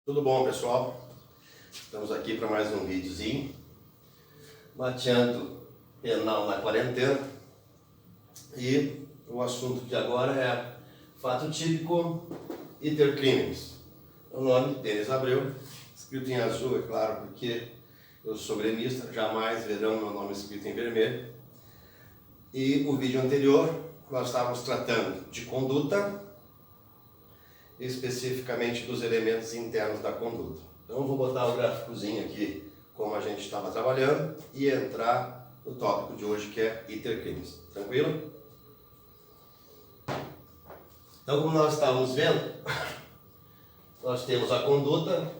Tudo bom, pessoal? Estamos aqui para mais um videozinho mateando penal na quarentena. E o assunto de agora é fato típico iter criminis. O nome Denis Abreu, escrito em azul, é claro, porque eu sou gremista, jamais verão meu nome escrito em vermelho. E o vídeo anterior nós estávamos tratando de conduta, especificamente dos elementos internos da conduta. Então eu vou botar o gráficozinho aqui como a gente estava trabalhando e entrar no tópico de hoje, que é iter criminis. Tranquilo? Então, como nós estávamos vendo, nós temos a conduta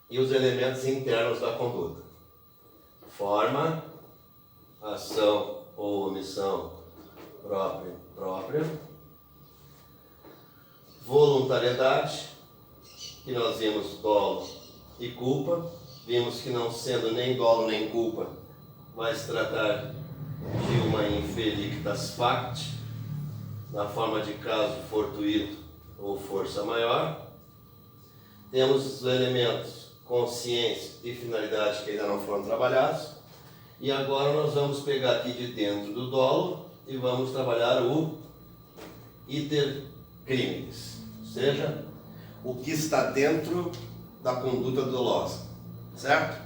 e os elementos internos da conduta: forma, ação ou omissão própria, voluntariedade, que nós vimos dolo e culpa. Vimos que não sendo nem dolo nem culpa, vai se tratar de uma infelictas facti, na forma de caso fortuito ou força maior. Temos os elementos consciência e finalidade que ainda não foram trabalhados. E agora nós vamos pegar aqui de dentro do dolo e vamos trabalhar o iter criminis, ou seja, o que está dentro da conduta dolosa, certo?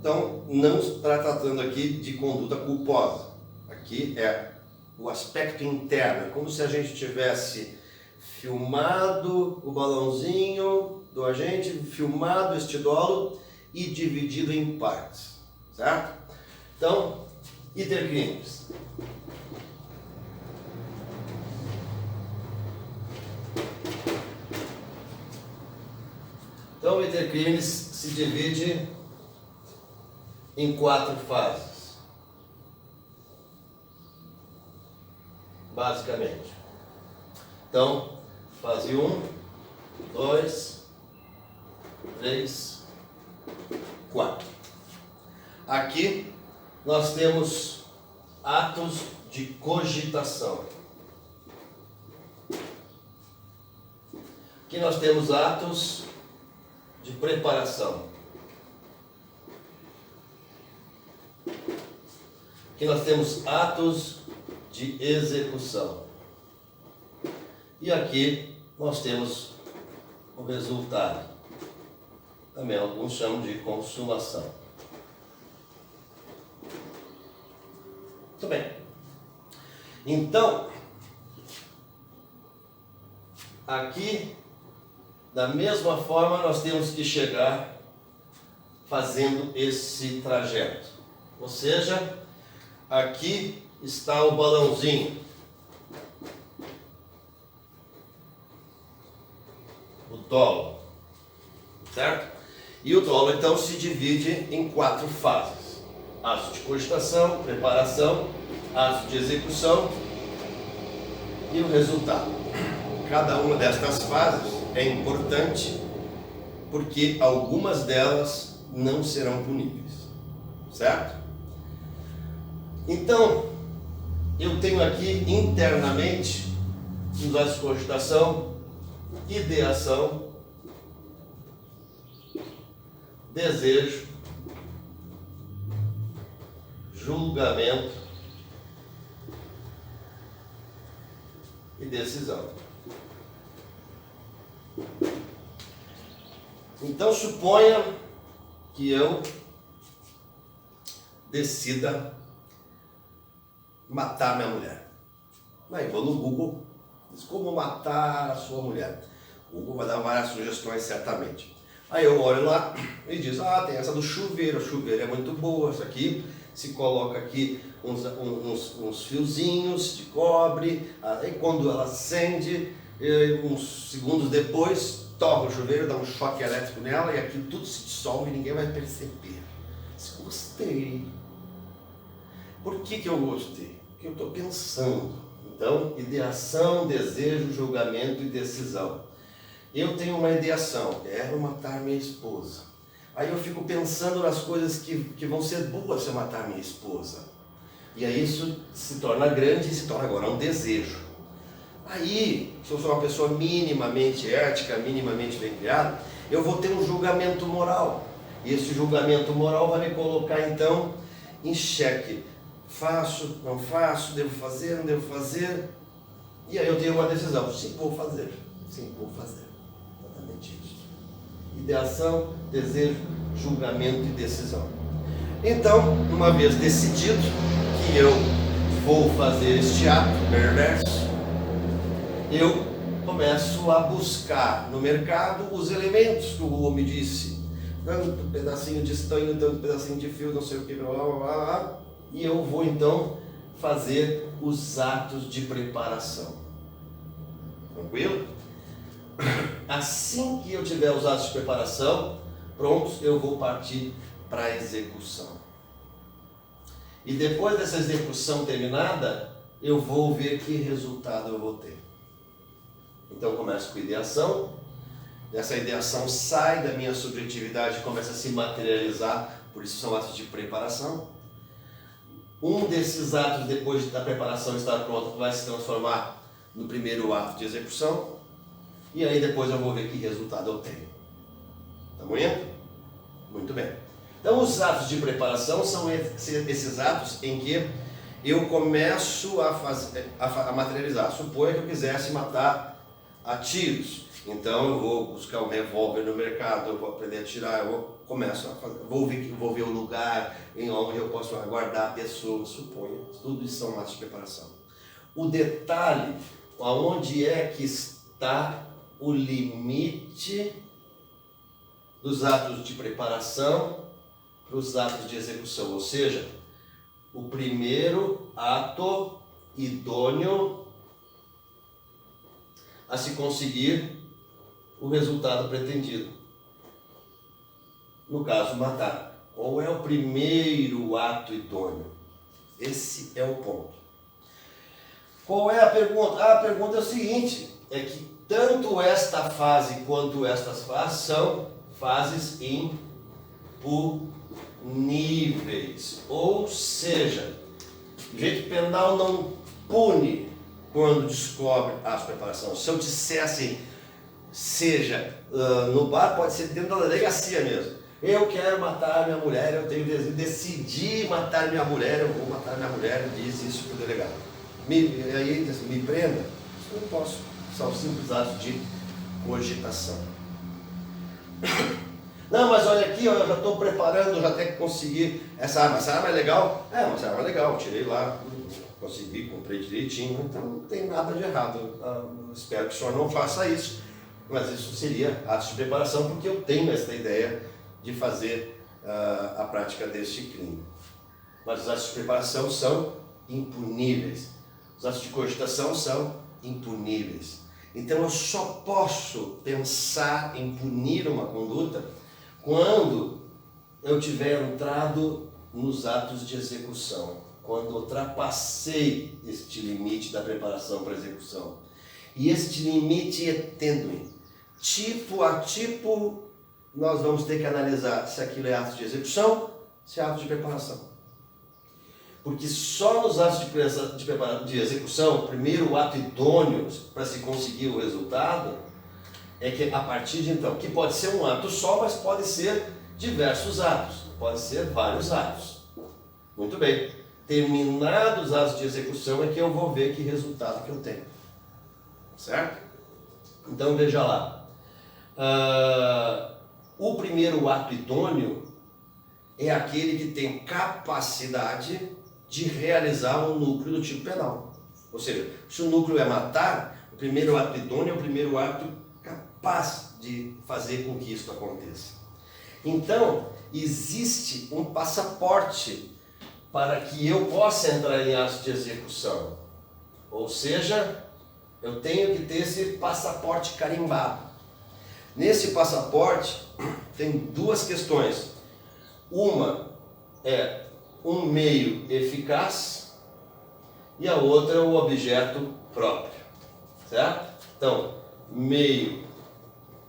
Então, não está tratando aqui de conduta culposa. Aqui é o aspecto interno, como se a gente tivesse filmado o balãozinho do agente, filmado este dolo e dividido em partes, certo? Então, iter criminis. Então, o iter criminis se divide em 4 fases, basicamente. Então, fase 1, 2, 3, 4. Aqui nós temos atos de cogitação. Aqui nós temos atos de preparação. Aqui nós temos atos de execução. E aqui nós temos o resultado. Também alguns chamam de consumação. Muito bem. Então, aqui, da mesma forma, nós temos que chegar fazendo esse trajeto. Ou seja, aqui está o balãozinho. O dolo. Certo? E o dolo, então, se divide em 4 fases: ato de cogitação, preparação, ato de execução e o resultado. Cada uma destas fases é importante porque algumas delas não serão puníveis, certo? Então, eu tenho aqui internamente, nos atos de cogitação, ideação, desejo, julgamento e decisão. Então, suponha que eu decida matar minha mulher. Aí vou no Google, diz como matar a sua mulher. O Google vai dar várias sugestões, certamente. Aí eu olho lá e diz: tem essa do chuveiro, o chuveiro é muito boa, essa aqui se coloca aqui uns fiozinhos de cobre, aí quando ela acende, uns segundos depois, torna o chuveiro, dá um choque elétrico nela e aquilo tudo se dissolve e ninguém vai perceber. Gostei. Por que eu gostei? Porque eu estou pensando. Então, ideação, desejo, julgamento e decisão. Eu tenho uma ideação: quero matar minha esposa. Aí eu fico pensando nas coisas que vão ser boas se eu matar minha esposa. E aí isso se torna grande e se torna agora um desejo. Aí, se eu sou uma pessoa minimamente ética, minimamente bem criada, eu vou ter um julgamento moral. E esse julgamento moral vai me colocar então em xeque. Faço, não faço, devo fazer, não devo fazer. E aí eu tenho uma decisão. Sim, vou fazer. Sim, vou fazer. Exatamente isso. Ideação, desejo, julgamento e decisão. Então, uma vez decidido que eu vou fazer este ato perverso, eu começo a buscar no mercado os elementos que o Rô me disse. Tanto pedacinho de estanho, tanto pedacinho de fio, não sei o que, blá, blá, blá, blá. E eu vou então fazer os atos de preparação. Tranquilo? Assim que eu tiver os atos de preparação prontos, eu vou partir para a execução. E depois dessa execução terminada, eu vou ver que resultado eu vou ter. Então eu começo com ideação, dessa ideação sai da minha subjetividade e começa a se materializar, por isso são atos de preparação. Um desses atos, depois da preparação estar pronta, vai se transformar no primeiro ato de execução, e aí depois eu vou ver que resultado eu tenho. Estamos indo? Muito bem. Então os atos de preparação são esses atos em que eu começo a materializar. Suponha que eu quisesse matar a tiros, então eu vou buscar um revólver no mercado, eu vou aprender a atirar, começo a fazer, vou ver o lugar em onde eu posso guardar a pessoa, suponha. Tudo isso são atos de preparação. O detalhe, aonde é que está o limite dos atos de preparação para os atos de execução, ou seja, o primeiro ato idôneo a se conseguir o resultado pretendido. No caso, matar. Qual é o primeiro ato idôneo? Esse é o ponto. Qual é a pergunta? A pergunta é o seguinte, é que tanto esta fase quanto estas fases são fases impuníveis. Ou seja, o jeito penal não pune quando descobre a preparação. Se eu dissesse, seja no bar, pode ser dentro da delegacia mesmo. Eu quero matar minha mulher, eu tenho desejo, decidi matar minha mulher, eu vou matar minha mulher, diz isso para o delegado. Aí diz, me prenda? Eu não posso. São simples atos de cogitação. Não, mas olha aqui, eu já estou preparando, já até que consegui essa arma. Essa arma é legal? É, mas essa arma é legal, tirei lá, consegui, comprei direitinho, então não tem nada de errado. Eu espero que o senhor não faça isso, mas isso seria atos de preparação, porque eu tenho essa ideia de fazer a prática deste crime. Mas os atos de preparação são impuníveis. Os atos de cogitação são impuníveis. Então eu só posso pensar em punir uma conduta quando eu tiver entrado nos atos de execução, quando ultrapassei este limite da preparação para a execução. E este limite é tênue. Tipo a tipo, nós vamos ter que analisar se aquilo é ato de execução, se é ato de preparação. Porque só nos atos de execução, o primeiro ato idôneo para se conseguir o resultado, é que a partir de então, que pode ser um ato só, mas pode ser diversos atos, pode ser vários atos. Muito bem. Terminados os atos de execução é que eu vou ver que resultado que eu tenho. Certo? Então veja lá. O primeiro ato idôneo é aquele que tem capacidade de realizar um núcleo do tipo penal. Ou seja, se o núcleo é matar, o primeiro ato idôneo é o primeiro ato capaz de fazer com que isso aconteça. Então, existe um passaporte para que eu possa entrar em atos de execução. Ou seja, eu tenho que ter esse passaporte carimbado. Nesse passaporte tem duas questões. Uma é um meio eficaz e a outra é o objeto próprio. Certo? Então, meio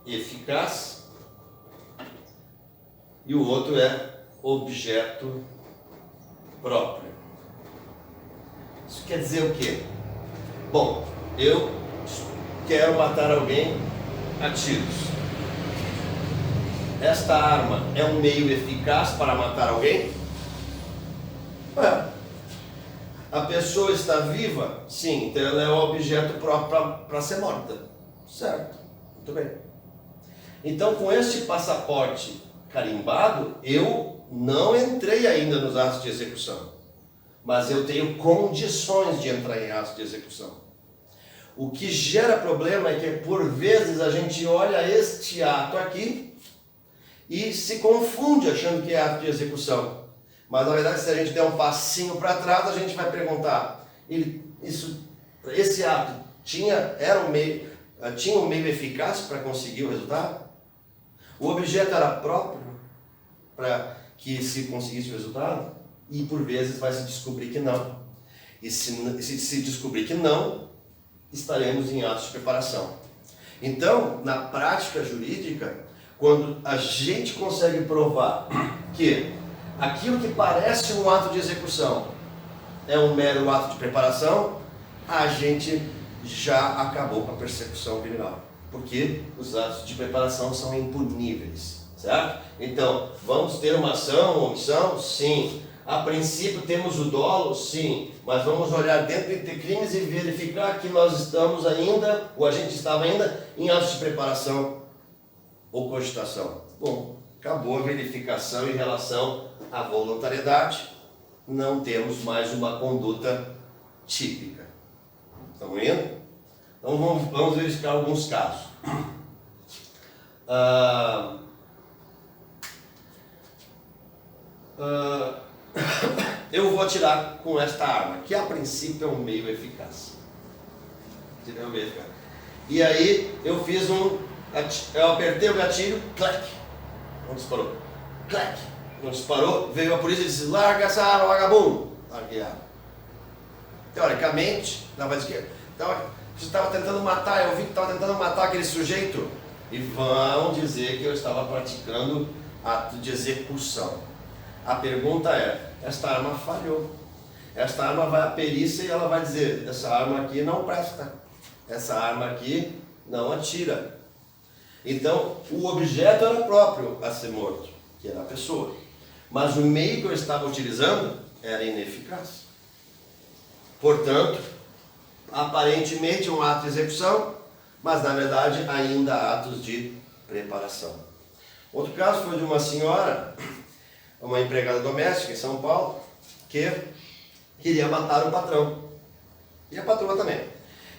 eficaz e o outro é objeto próprio. Isso quer dizer o quê? Bom, eu quero matar alguém a tiros. Esta arma é um meio eficaz para matar alguém? É. A pessoa está viva? Sim, então ela é o objeto próprio para ser morta. Certo, muito bem. Então, com este passaporte carimbado, eu não entrei ainda nos atos de execução, mas eu tenho condições de entrar em atos de execução. O que gera problema é que, por vezes, a gente olha este ato aqui e se confunde achando que é ato de execução. Mas, na verdade, se a gente der um passinho para trás, a gente vai perguntar, esse ato tinha um meio eficaz para conseguir o resultado? O objeto era próprio para que se conseguisse o resultado? E, por vezes, vai se descobrir que não. E se descobrir que não, estaremos em atos de preparação. Então, na prática jurídica, quando a gente consegue provar que aquilo que parece um ato de execução é um mero ato de preparação, a gente já acabou com a persecução criminal. Porque os atos de preparação são impuníveis, certo? Então, vamos ter uma ação, uma omissão? Sim. A princípio temos o dolo? Sim. Mas vamos olhar dentro de crimes e verificar que nós estamos ainda, ou a gente estava ainda, em atos de preparação ou cogitação. Bom, acabou a verificação em relação à voluntariedade. Não temos mais uma conduta típica. Estamos indo? Então vamos verificar alguns casos. Eu vou atirar com esta arma, que a princípio é um meio eficaz. E aí eu fiz eu apertei o gatilho, clac, não disparou. Clac, não disparou, veio a polícia e disse, larga essa arma, vagabundo. Larguei a arma. Teoricamente, na esquerda, você estava tentando matar, eu vi que estava tentando matar aquele sujeito. E vão dizer que eu estava praticando ato de execução. A pergunta é, esta arma falhou. Esta arma vai à perícia e ela vai dizer, essa arma aqui não presta. Essa arma aqui não atira. Então, o objeto era próprio a ser morto, que era a pessoa. Mas o meio que eu estava utilizando era ineficaz. Portanto, aparentemente um ato de execução, mas na verdade ainda atos de preparação. Outro caso foi de uma senhora, uma empregada doméstica em São Paulo, que queria matar o patrão. E a patroa também.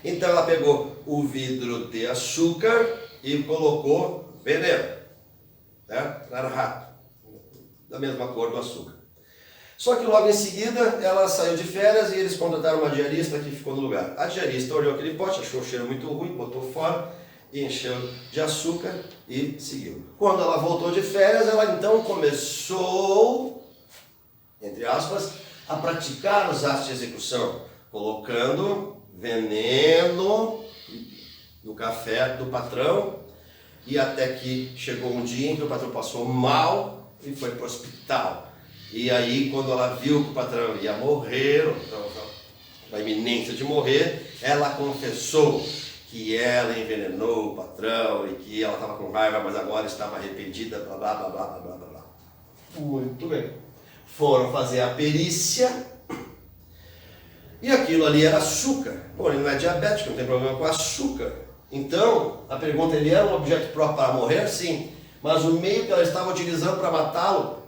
Então ela pegou o vidro de açúcar e colocou veneno. Era rato, da mesma cor do açúcar. Só que logo em seguida ela saiu de férias e eles contrataram uma diarista que ficou no lugar. A diarista olhou aquele pote, achou o cheiro muito ruim, botou fora, encheu de açúcar e seguiu. Quando ela voltou de férias, ela então começou, entre aspas, a praticar os atos de execução, colocando veneno no café do patrão, e até que chegou um dia em que o patrão passou mal e foi para o hospital. E aí, quando ela viu que o patrão ia morrer, a iminência de morrer, ela confessou que ela envenenou o patrão e que ela estava com raiva, mas agora estava arrependida, blá, blá, blá, blá, blá, blá, blá. Muito bem. Foram fazer a perícia e aquilo ali era açúcar. Bom, ele não é diabético, não tem problema com açúcar. Então, a pergunta, ele era um objeto próprio para morrer? Sim. Mas o meio que ela estava utilizando para matá-lo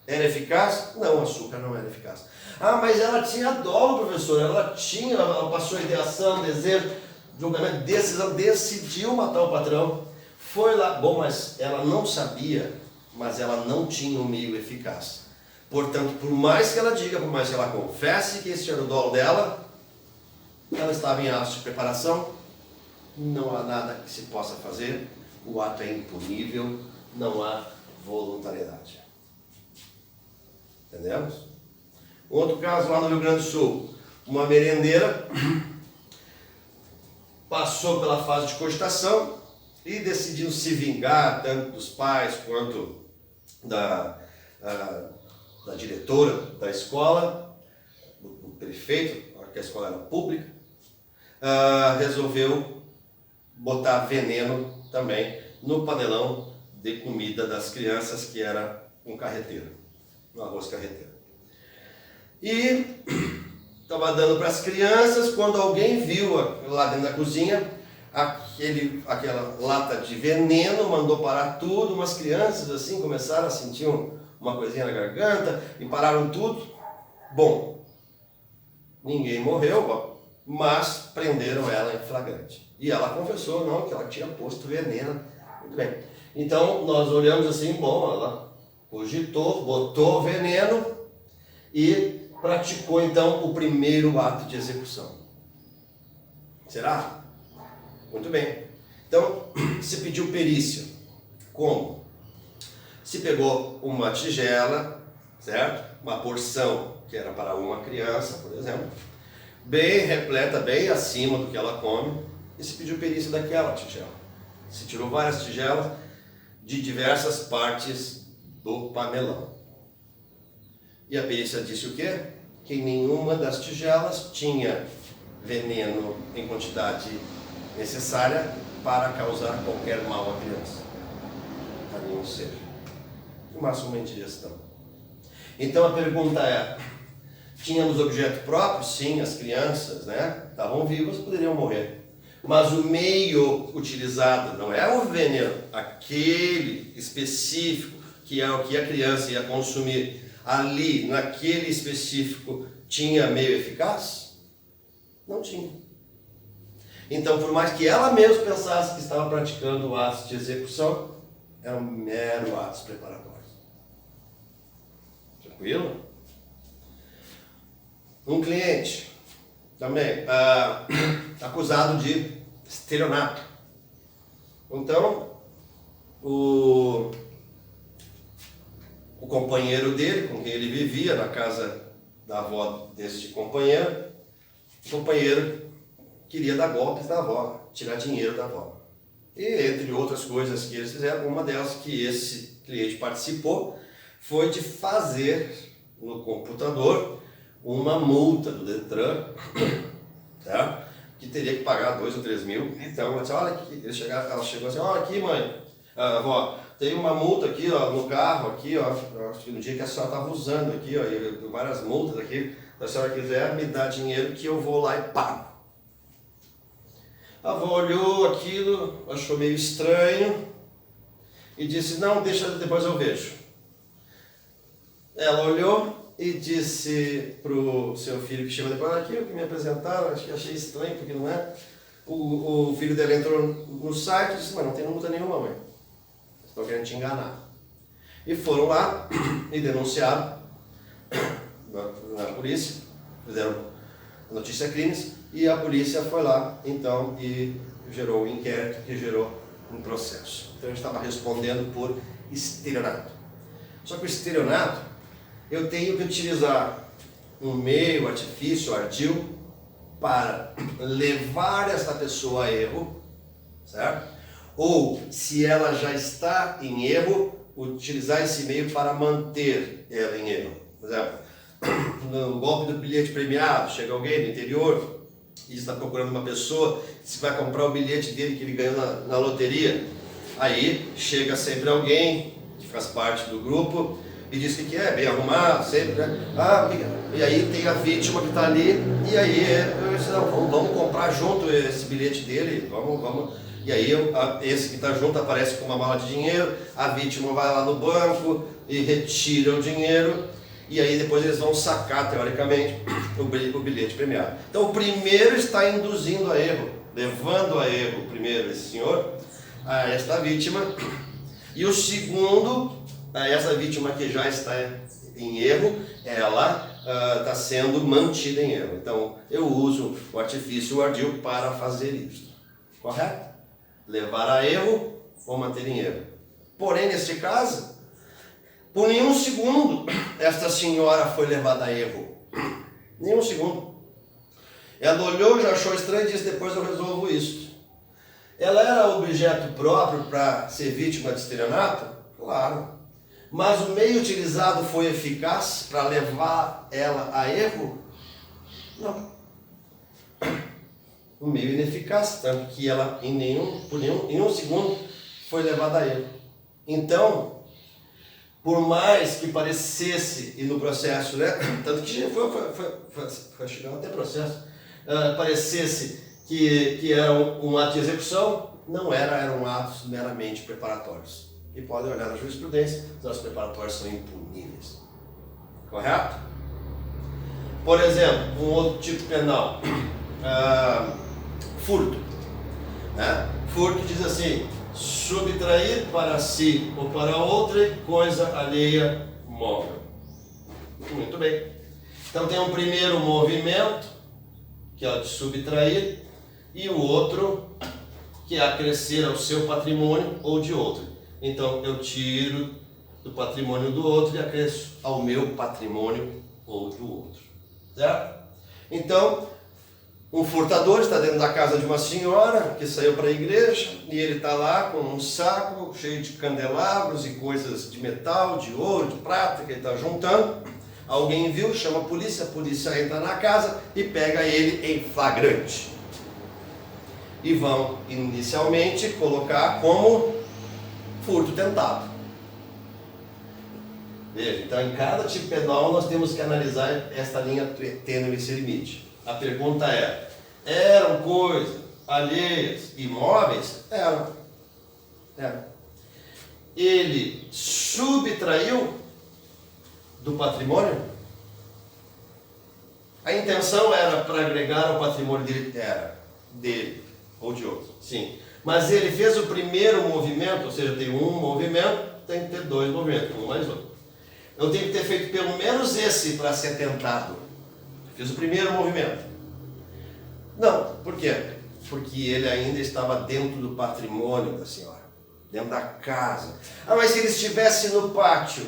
era eficaz? Não, o açúcar não era eficaz. Ah, mas ela tinha dolo, professor. Ela passou ideação, desejo, julgamento, decisão, decidiu matar o patrão. Foi lá, bom, mas ela não sabia, mas ela não tinha um meio eficaz. Portanto, por mais que ela diga, por mais que ela confesse que esse era o dolo dela, ela estava em ato de preparação, não há nada que se possa fazer, o ato é impunível, não há voluntariedade. Entendemos? Outro caso lá no Rio Grande do Sul, uma merendeira passou pela fase de cogitação e decidiu se vingar tanto dos pais quanto da diretora da escola, do prefeito, que a escola era pública, resolveu botar veneno também no panelão de comida das crianças, que era um carreteiro, um arroz carreteiro. E estava dando para as crianças, quando alguém viu lá dentro da cozinha aquela lata de veneno, mandou parar tudo. Umas crianças assim começaram a sentir uma coisinha na garganta e pararam tudo. Bom, ninguém morreu, mas prenderam ela em flagrante. E ela confessou, não, que ela tinha posto veneno. Muito bem. Então nós olhamos assim, bom, ela cogitou, botou veneno e praticou então o primeiro ato de execução. Será? Muito bem. Então, se pediu perícia. Como? Se pegou uma tigela, certo? Uma porção que era para uma criança, por exemplo, bem repleta, bem acima do que ela come, e se pediu perícia daquela tigela. Se tirou várias tigelas de diversas partes do panelão. E a perícia disse o quê? Que nenhuma das tigelas tinha veneno em quantidade necessária para causar qualquer mal à criança, a nenhum ser. No máximo uma indigestão. Então a pergunta é: tínhamos objeto próprio? Sim, as crianças, né, estavam vivas, poderiam morrer. Mas o meio utilizado não é o veneno, aquele específico que é o que a criança ia consumir. Ali, naquele específico, tinha meio eficaz? Não tinha. Então, por mais que ela mesma pensasse que estava praticando atos de execução, eram mero atos preparatórios. Tranquilo? Um cliente também acusado de estelionato. Então, o companheiro dele, com quem ele vivia na casa da avó deste companheiro, o companheiro queria dar golpes da avó, tirar dinheiro da avó. E entre outras coisas que eles fizeram, uma delas que esse cliente participou foi de fazer no computador uma multa do Detran, tá? Que teria que pagar 2 ou 3 mil. Então ela disse, olha aqui, ela chegou assim, olha aqui, mãe, avó, tem uma multa aqui, ó, no carro, aqui, ó, acho que no dia que a senhora estava usando aqui, ó, e várias multas aqui, se a senhora quiser me dar dinheiro que eu vou lá e pago. A avó olhou aquilo, achou meio estranho e disse, não, deixa, depois eu vejo. Ela olhou e disse para o seu filho que chegou depois, aqui o que me apresentaram, achei estranho, porque não é. O filho dela entrou no site e disse, mas não tem multa nenhuma, mãe. Estão querendo te enganar. E foram lá e denunciaram na polícia, fizeram notícia crimes, e a polícia foi lá, então, e gerou um inquérito que gerou um processo. Então, a gente estava respondendo por estelionato. Só que o estelionato, eu tenho que utilizar um meio, artifício, ardil, para levar essa pessoa a erro, certo? Ou, se ela já está em erro, utilizar esse meio para manter ela em erro. Por exemplo, no golpe do bilhete premiado, chega alguém do interior e está procurando uma pessoa, se vai comprar o bilhete dele que ele ganhou na loteria. Aí chega sempre alguém que faz parte do grupo e diz que é bem arrumado, sempre, né? E aí tem a vítima que está ali, e aí eu disse, não, vamos comprar junto esse bilhete dele, vamos. E aí esse que está junto aparece com uma mala de dinheiro, a vítima vai lá no banco e retira o dinheiro, e aí depois eles vão sacar, teoricamente, o bilhete premiado. Então o primeiro está induzindo a erro, levando a erro, primeiro esse senhor, a esta vítima, e o segundo, a essa vítima que já está em erro, ela está sendo mantida em erro. Então eu uso o artifício, o ardil, para fazer isso. Correto? Levar a erro ou manter em erro. Porém, neste caso, por nenhum segundo esta senhora foi levada a erro. Nenhum segundo. Ela olhou, já achou estranho e disse, depois eu resolvo isso. Ela era objeto próprio para ser vítima de estelionato? Claro. Mas o meio utilizado foi eficaz para levar ela a erro? Não. um meio ineficaz, tanto que ela em nenhum segundo foi levada a erro. Então, por mais que parecesse, e no processo, né, tanto que foi chegando até processo, parecesse que era um ato de execução, não era, eram atos meramente preparatórios. E podem olhar na jurisprudência, os atos preparatórios são impuníveis. Correto? Por exemplo, um outro tipo penal, furto. Né? Furto diz assim: subtrair para si ou para outra coisa alheia móvel. Muito bem. Então tem um primeiro movimento, que é o de subtrair, e o outro, que é acrescer ao seu patrimônio ou de outro. Então eu tiro do patrimônio do outro e acresço ao meu patrimônio ou do outro. Certo? Então, um furtador está dentro da casa de uma senhora que saiu para a igreja e ele está lá com um saco cheio de candelabros e coisas de metal, de ouro, de prata que ele está juntando. Alguém viu, chama a polícia entra na casa e pega ele em flagrante. E vão inicialmente colocar como furto tentado. Veja, então em cada tipo penal nós temos que analisar esta linha tênue, esse limite. A pergunta é: eram coisas alheias, imóveis? Eram. Ele subtraiu do patrimônio? A intenção era para agregar ao patrimônio dele? Era. Dele ou de outro. Sim. Mas ele fez o primeiro movimento, ou seja, tem um movimento, tem que ter dois movimentos, um mais outro. Eu tenho que ter feito pelo menos esse para ser tentado. Fiz o primeiro movimento. Não, por quê? Porque ele ainda estava dentro do patrimônio da senhora, dentro da casa. Ah, mas se ele estivesse no pátio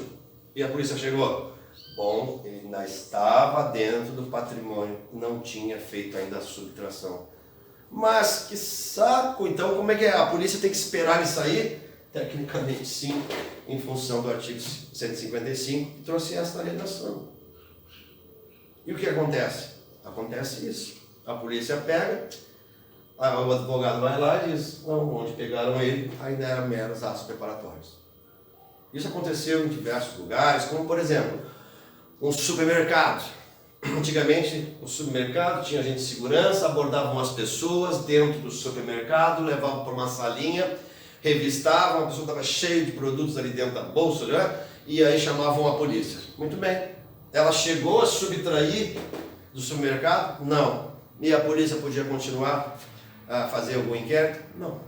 e a polícia chegou? Bom, ele ainda estava dentro do patrimônio, não tinha feito ainda a subtração. Mas que saco, então como é que é? A polícia tem que esperar ele sair? Tecnicamente sim, em função do artigo 155, que trouxe esta redação. E o que acontece? Acontece isso. A polícia pega, o advogado vai lá e diz: não, onde pegaram ele ainda eram meros atos preparatórios. Isso aconteceu em diversos lugares, como por exemplo, um supermercado. Antigamente, o supermercado tinha agente de segurança, abordavam as pessoas dentro do supermercado, levavam para uma salinha, revistavam, a pessoa estava cheia de produtos ali dentro da bolsa, né? E aí chamavam a polícia. Muito bem. Ela chegou a subtrair do supermercado? Não. E a polícia podia continuar a fazer algum inquérito? Não.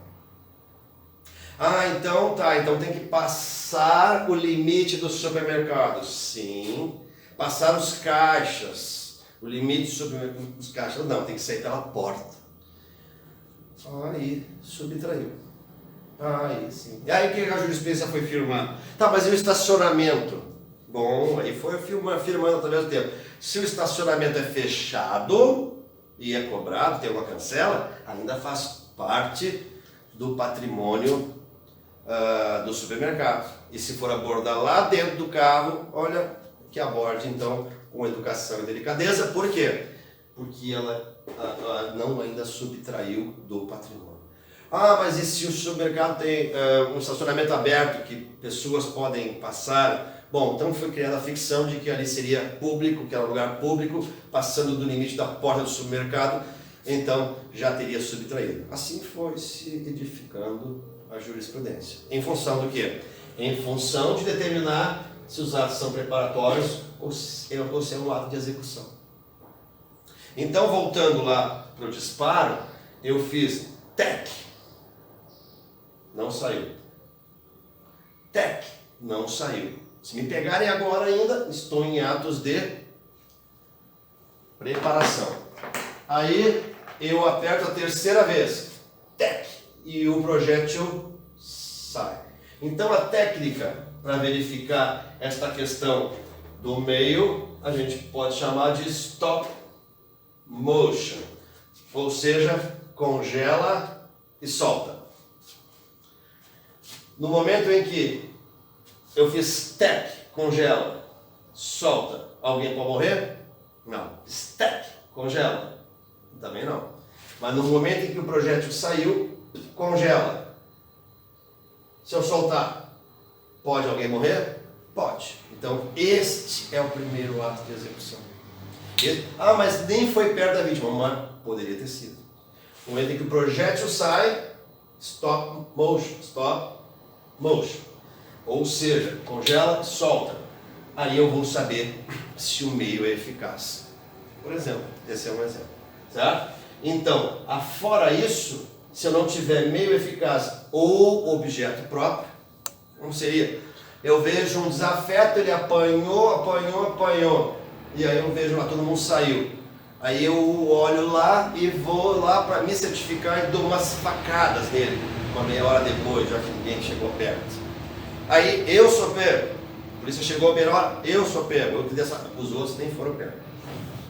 Ah, então tá, então tem que passar o limite do supermercado. Sim. Passar os caixas. O limite dos caixas? Não, tem que sair pela porta. Aí subtraiu. Aí sim. E aí que a jurisprudência foi firmar? Tá, mas e o estacionamento? Bom, aí foi firmando através do tempo. Se o estacionamento é fechado e é cobrado, tem uma cancela, ainda faz parte do patrimônio do supermercado. E se for abordar lá dentro do carro, olha, que aborde então com educação e delicadeza. Por quê? Porque ela não ainda subtraiu do patrimônio. Ah, mas e se o supermercado tem um estacionamento aberto que pessoas podem passar? Bom, então foi criada a ficção de que ali seria público, que era um lugar público, passando do limite da porta do supermercado, então já teria subtraído. Assim foi se edificando a jurisprudência. Em função do quê? Em função de determinar se os atos são preparatórios ou se é um ato de execução. Então, voltando lá para o disparo, eu fiz TEC. Não saiu. TEC. Não saiu. Se me pegarem agora ainda, estou em atos de preparação. Aí eu aperto a terceira vez. TEC. E o projétil sai. Então a técnica para verificar esta questão do meio, a gente pode chamar de stop motion. Ou seja, congela e solta. No momento em que eu fiz TEC, congela, solta, alguém pode morrer? Não. STEC, congela? Também não. Mas no momento em que o projétil saiu, congela. Se eu soltar, pode alguém morrer? Pode. Então, este é o primeiro ato de execução. Mas nem foi perto da vítima, mas poderia ter sido. No momento em que o projétil sai, stop motion. Ou seja, congela, solta. Aí eu vou saber se o meio é eficaz. Por exemplo, esse é um exemplo. Certo? Então, afora isso, se eu não tiver meio eficaz ou objeto próprio, como seria? Eu vejo um desafeto, ele apanhou, e aí eu vejo lá, todo mundo saiu. Aí eu olho lá e vou lá para me certificar e dou umas facadas nele, uma meia hora depois, já que ninguém chegou perto. Aí eu sou pego, a polícia chegou a meia hora, eu sou pego, os outros nem foram pegos.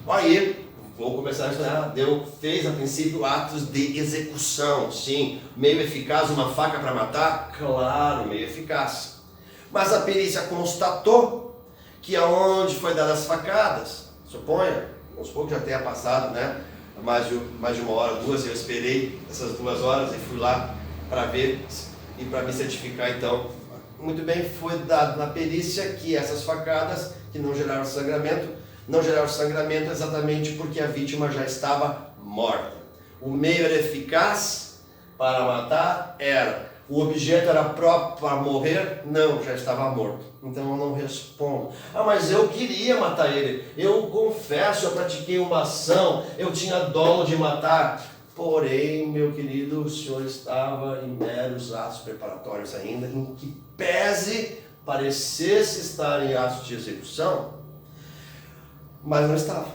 Aí, vou começar a estudar, fez a princípio atos de execução, sim. Meio eficaz, uma faca para matar? Claro, meio eficaz. Mas a perícia constatou que aonde foi dadas as facadas, suponha, vamos supor que já tenha passado, né, mais de uma hora, duas, eu esperei essas 2 horas e fui lá para ver e para me certificar então. Muito bem, foi dado na perícia que essas facadas, que não geraram sangramento exatamente porque a vítima já estava morta. O meio era eficaz para matar? Era. O objeto era próprio para morrer? Não, já estava morto. Então eu não respondo. Mas eu queria matar ele. Eu confesso, eu pratiquei uma ação, eu tinha dolo de matar. Porém, meu querido, o senhor estava em meros atos preparatórios ainda, em que pese parecesse estar em atos de execução, mas não estava.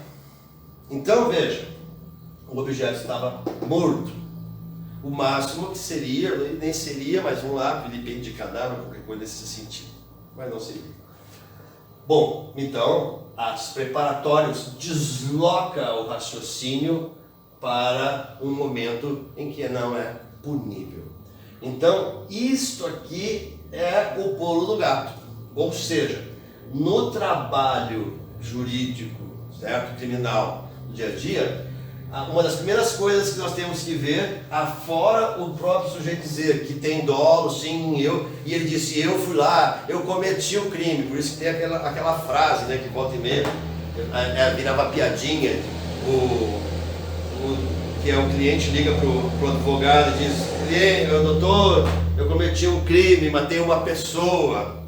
Então veja, o objeto estava morto. O máximo que seria, nem seria, mas vamos lá, vilipêndio de cadáver, qualquer coisa nesse sentido. Mas não seria. Bom, então, atos preparatórios desloca o raciocínio para um momento em que não é punível. Então, isto aqui é o pulo do gato. Ou seja, no trabalho jurídico, certo? Criminal, do dia a dia, uma das primeiras coisas que nós temos que ver, afora o próprio sujeito dizer que tem dolo, sim, e ele disse, eu fui lá, eu cometi o crime, por isso que tem aquela frase, né, que volta e meia, virava piadinha, que é o cliente liga pro advogado e diz, doutor, eu cometi um crime, matei uma pessoa.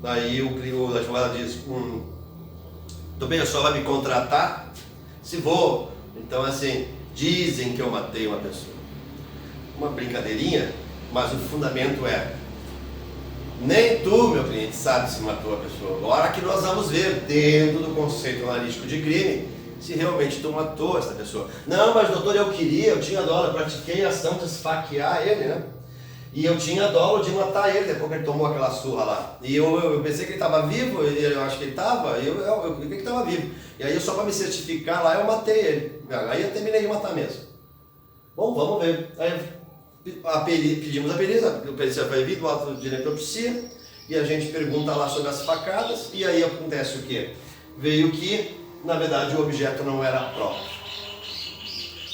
Daí o advogado diz, tudo bem, o senhor vai me contratar? Se vou. Então assim, dizem que eu matei uma pessoa. Uma brincadeirinha, mas o fundamento é, nem tu, meu cliente, sabe se matou a pessoa. Agora que nós vamos ver, dentro do conceito analítico de crime, se realmente tu matou essa pessoa. Não, mas doutor, eu tinha dolo, eu pratiquei a ação de esfaquear ele, né? E eu tinha dolo de matar ele, depois que ele tomou aquela surra lá. E eu pensei que ele estava vivo, eu acho que ele estava, eu vi que ele estava vivo. E aí só para me certificar lá, eu matei ele. Aí eu terminei de matar mesmo. Bom, vamos ver. Aí pedimos a perícia vai vir do auto de necropsia, e a gente pergunta lá sobre as facadas, e aí acontece o quê? Veio que, na verdade, o objeto não era próprio.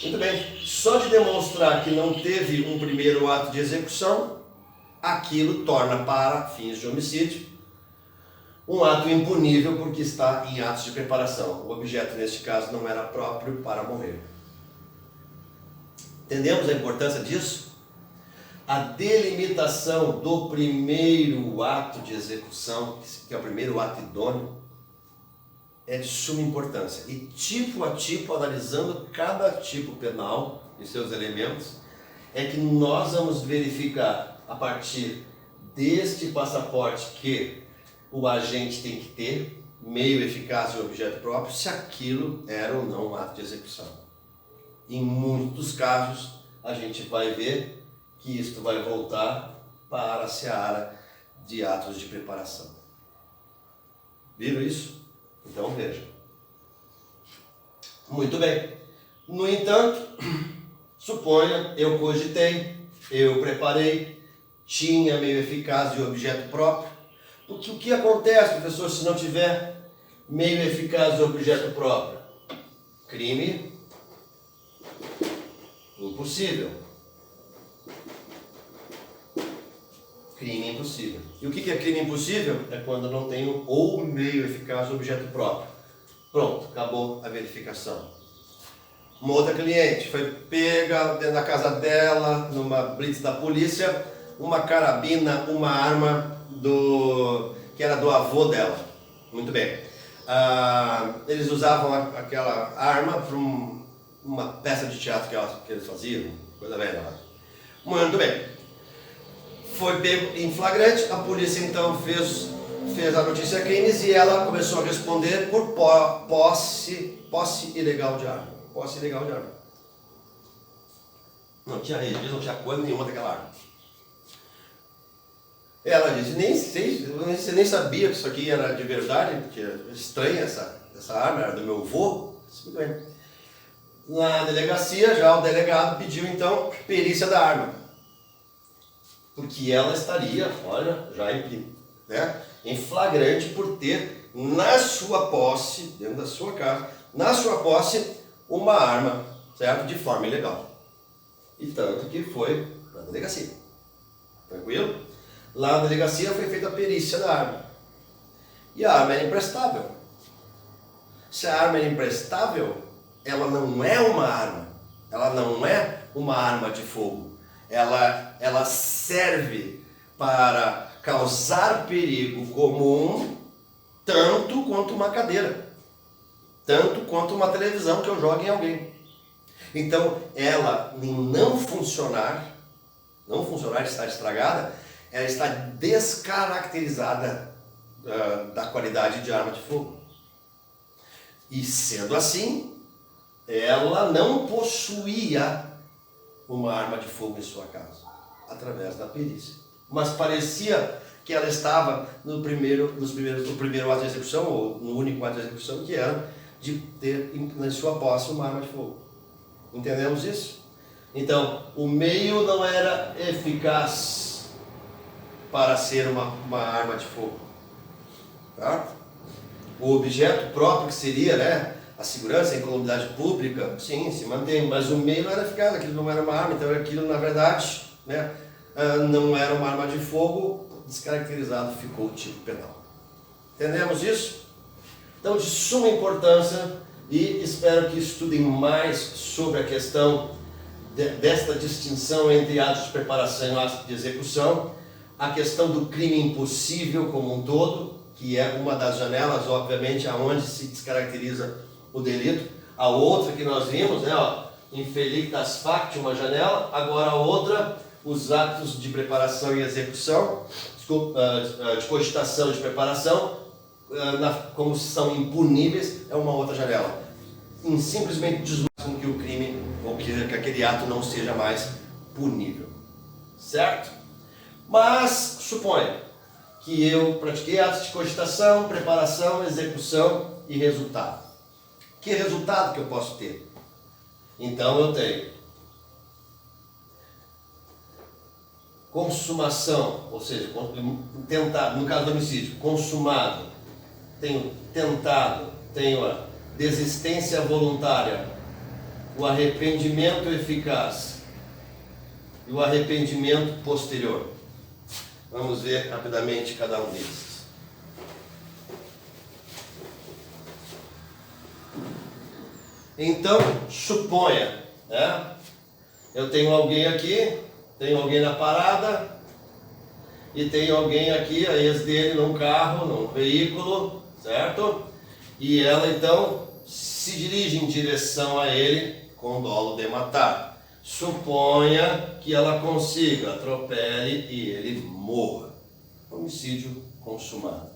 Muito bem, só de demonstrar que não teve um primeiro ato de execução, aquilo torna para fins de homicídio um ato impunível porque está em atos de preparação. O objeto, neste caso, não era próprio para morrer. Entendemos a importância disso? A delimitação do primeiro ato de execução, que é o primeiro ato idôneo, é de suma importância. E tipo a tipo, analisando cada tipo penal e seus elementos, é que nós vamos verificar a partir deste passaporte que o agente tem que ter, meio eficaz e objeto próprio, se aquilo era ou não um ato de execução. Em muitos casos, a gente vai ver que isto vai voltar para a seara de atos de preparação. Viram isso? Então veja. Muito bem. No entanto, suponha, eu cogitei, eu preparei, tinha meio eficaz e objeto próprio. Porque o que acontece, professor, se não tiver meio eficaz e objeto próprio? Crime impossível. Crime impossível. E o que é crime impossível? É quando eu não tenho ou meio eficaz ou objeto próprio. Pronto, acabou a verificação. Uma outra cliente foi pega dentro da casa dela, numa blitz da polícia, uma carabina, uma arma que era do avô dela. Muito bem. Eles usavam aquela arma para uma peça de teatro que eles faziam, coisa velha lá. Muito bem. Foi pego em flagrante, a polícia então fez a notícia crimes e ela começou a responder por posse ilegal de arma. Posse ilegal de arma. Não tinha registro, não tinha coisa nenhuma daquela arma. Ela disse, você nem sabia que isso aqui era de verdade, porque é estranha essa arma, era do meu avô. Muito bem. Na delegacia, já o delegado pediu então perícia da arma. Porque ela estaria, olha, já em flagrante por ter na sua posse, dentro da sua casa, na sua posse, uma arma, certo? De forma ilegal. E tanto que foi na delegacia. Tranquilo? Lá na delegacia foi feita a perícia da arma. E a arma era imprestável. Se a arma era imprestável, ela não é uma arma. Ela não é uma arma de fogo. Ela serve para causar perigo comum tanto quanto uma cadeira, tanto quanto uma televisão que eu jogo em alguém. Então, ela não funcionar, estar estragada, ela está descaracterizada da qualidade de arma de fogo. E sendo assim, ela não possuía uma arma de fogo em sua casa, através da perícia. Mas parecia que ela estava no primeiro ato de execução, ou no único ato de execução, que era de ter na sua posse uma arma de fogo. Entendemos isso? Então, o meio não era eficaz para ser uma arma de fogo. Tá? O objeto próprio, que seria, a segurança, a incolumidade pública, sim, se mantém, mas o meio não era eficaz, aquilo não era uma arma, então aquilo, na verdade, não era uma arma de fogo, descaracterizado ficou o tipo penal. Entendemos isso? Então, de suma importância, e espero que estudem mais sobre a questão desta distinção entre atos de preparação e atos de execução, a questão do crime impossível como um todo, que é uma das janelas, obviamente, aonde se descaracteriza o delito. A outra que nós vimos, infelictas facti, uma janela. Agora a outra, os atos de preparação e execução, de cogitação e de preparação, como são impuníveis, é uma outra janela. Simplesmente deslumbram que o crime, ou que aquele ato não seja mais punível. Certo? Mas, suponha que eu pratiquei atos de cogitação, preparação, execução e resultado. Que resultado que eu posso ter? Então eu tenho consumação, ou seja, tentado, no caso do homicídio, consumado, tenho tentado, tenho a desistência voluntária, o arrependimento eficaz e o arrependimento posterior. Vamos ver rapidamente cada um desses. Então, suponha, eu tenho alguém aqui, tenho alguém na parada, e tenho alguém aqui, a ex dele, num carro, num veículo, certo? E ela então se dirige em direção a ele com dolo de matar. Suponha que ela consiga, atropele e ele morra. Homicídio consumado.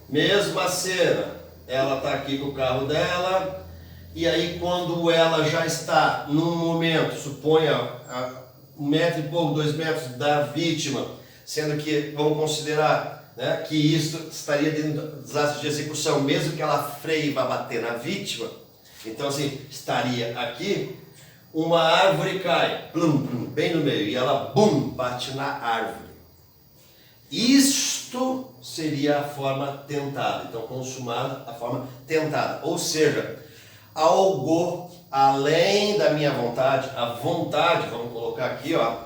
Mesma cena. Ela está aqui com o carro dela, e aí quando ela já está num momento, suponha a 1 metro e pouco, 2 metros da vítima, sendo que vamos considerar que isso estaria dentro dos atos de execução, mesmo que ela freie e vá bater na vítima, então assim, estaria aqui, uma árvore cai, plum, plum, bem no meio, e ela, bum, bate na árvore. Isto seria a forma tentada, então consumada a forma tentada, ou seja, algo além da minha vontade, a vontade, vamos colocar aqui, ó,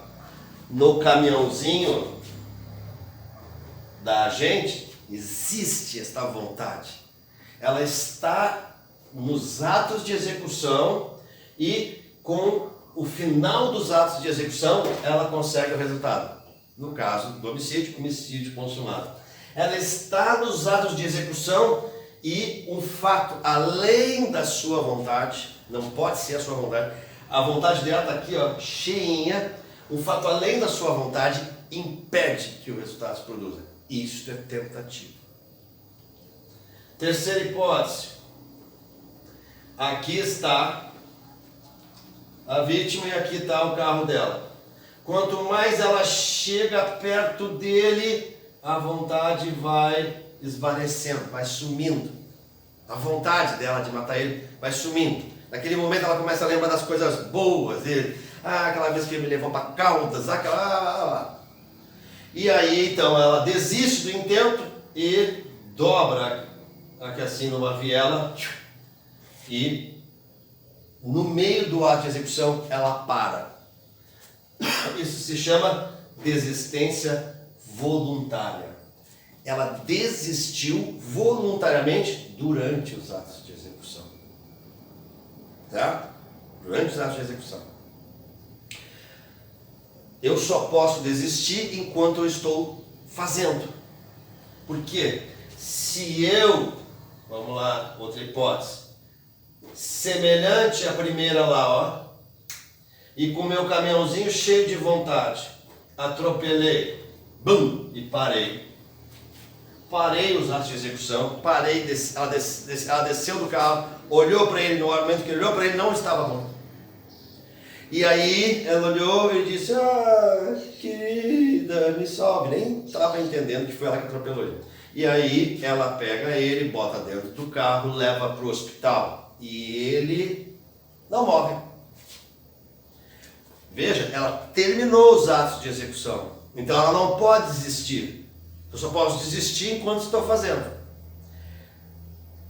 no caminhãozinho da gente, existe esta vontade. Ela está nos atos de execução e com o final dos atos de execução, ela consegue o resultado. No caso do homicídio consumado. Ela está nos atos de execução e um fato além da sua vontade, não pode ser a sua vontade, a vontade dela está aqui, ó, cheinha, um fato além da sua vontade impede que o resultado se produza. Isto é tentativa. Terceira hipótese. Aqui está a vítima e aqui está o carro dela. Quanto mais ela chega perto dele, a vontade vai esvanecendo, vai sumindo. A vontade dela de matar ele vai sumindo. Naquele momento ela começa a lembrar das coisas boas dele. Ah, aquela vez que ele me levou para Caldas, aquela... E aí então ela desiste do intento e dobra aqui assim numa viela e no meio do ato de execução ela para. Isso se chama desistência voluntária. Ela desistiu voluntariamente durante os atos de execução. Tá? Durante os atos de execução. Eu só posso desistir enquanto eu estou fazendo. Por quê? Se eu, vamos lá, outra hipótese, semelhante à primeira lá, ó, e com meu caminhãozinho cheio de vontade, atropelei, bum, e parei. Parei os atos de execução, parei, ela desceu do carro, olhou para ele, no momento que olhou para ele, não estava morto. E aí ela olhou e disse, ah, querida, me salve. Nem estava entendendo que foi ela que atropelou ele. E aí ela pega ele, bota dentro do carro, leva para o hospital. E ele não morre. Veja, ela terminou os atos de execução. Então ela não pode desistir. Eu só posso desistir enquanto estou fazendo.